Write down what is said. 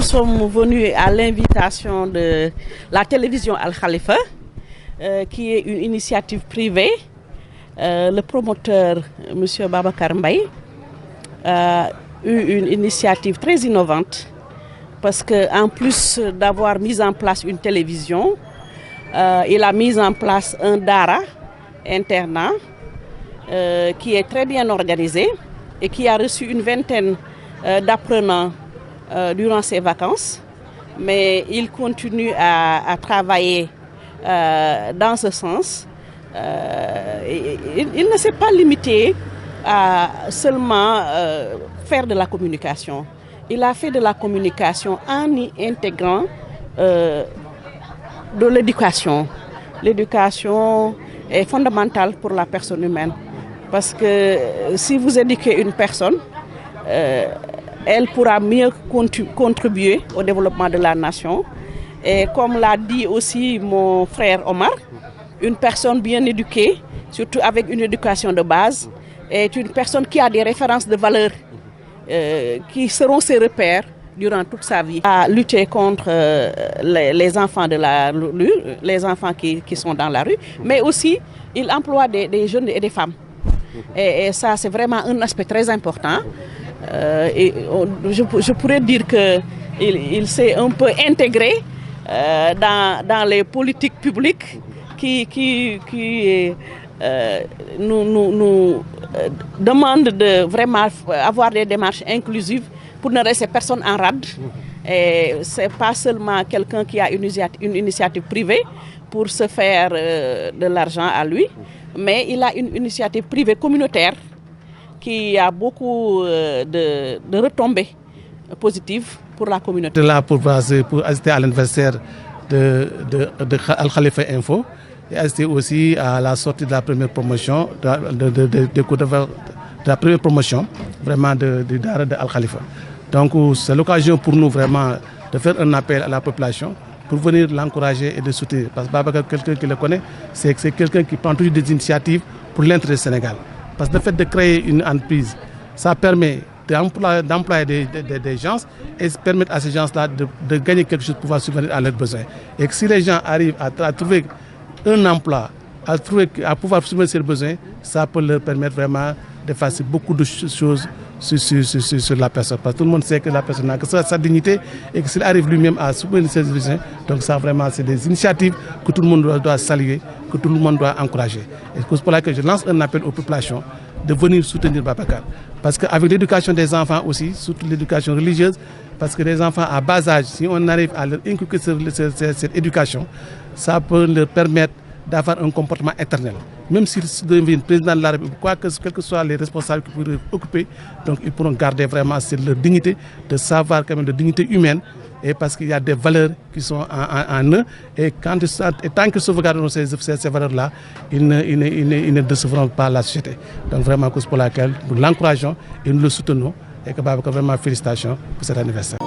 sommes venus à l'invitation de la télévision Al Khalifa, qui est une initiative privée. Le promoteur, M. Babacar Mbaye, a eu une initiative très innovante parce qu'en plus d'avoir mis en place une télévision, il a mis en place un Dara internat qui est très bien organisé et qui a reçu une vingtaine d'apprenants durant ses vacances. Mais il continue à travailler dans ce sens. Il ne s'est pas limité à seulement faire de la communication. Il a fait de la communication en y intégrant de l'éducation. L'éducation est fondamentale pour la personne humaine. Parce que si vous éduquez une personne, elle pourra mieux contribuer au développement de la nation. Et comme l'a dit aussi mon frère Omar, une personne bien éduquée, surtout avec une éducation de base, est une personne qui a des références de valeurs qui seront ses repères durant toute sa vie. À lutter contre les enfants de la rue, les enfants qui sont dans la rue, mais aussi il emploie des jeunes et des femmes. Et ça, c'est vraiment un aspect très important. Je pourrais dire qu'il s'est un peu intégré dans les politiques publiques qui nous demandent de vraiment avoir des démarches inclusives pour ne laisser personne en rade. Ce n'est pas seulement quelqu'un qui a une initiative privée pour se faire de l'argent à lui, mais il a une initiative privée communautaire qui a beaucoup de retombées positives pour la communauté. Là pour assister à l'anniversaire de Al Khalifa Info et assister aussi à la sortie de la première promotion, de la première promotion vraiment de Dara de Al Khalifa. Donc c'est l'occasion pour nous vraiment de faire un appel à la population pour venir l'encourager et de soutenir. Parce que Babacar, quelqu'un qui le connaît, c'est quelqu'un qui prend toujours des initiatives pour l'intérêt du Sénégal. Parce que le fait de créer une entreprise, ça permet d'employer des gens et permettre à ces gens-là de gagner quelque chose pour pouvoir subvenir à leurs besoins. Et que si les gens arrivent à trouver un emploi, à pouvoir subvenir leurs besoins, ça peut leur permettre vraiment de faire beaucoup de choses sur la personne. Parce que tout le monde sait que la personne a que sa dignité et que s'il arrive lui-même à subvenir ses besoins, donc ça vraiment c'est des initiatives que tout le monde doit saluer, que tout le monde doit encourager. Et c'est pour cela que je lance un appel aux populations de venir soutenir Babacar. Parce qu'avec l'éducation des enfants aussi, surtout l'éducation religieuse, parce que les enfants à bas âge, si on arrive à leur inculquer cette éducation, ça peut leur permettre d'avoir un comportement éternel. Même s'ils deviennent président de la République, quels que soient les responsables qui pourraient occuper, donc ils pourront garder vraiment leur dignité, de savoir quand même de dignité humaine, et parce qu'il y a des valeurs qui sont en eux, et tant que sauvegarderont ces valeurs-là, ils ne décevront pas la société. Donc vraiment, c'est pour laquelle nous l'encourageons et nous le soutenons, et que vraiment félicitations pour cet anniversaire.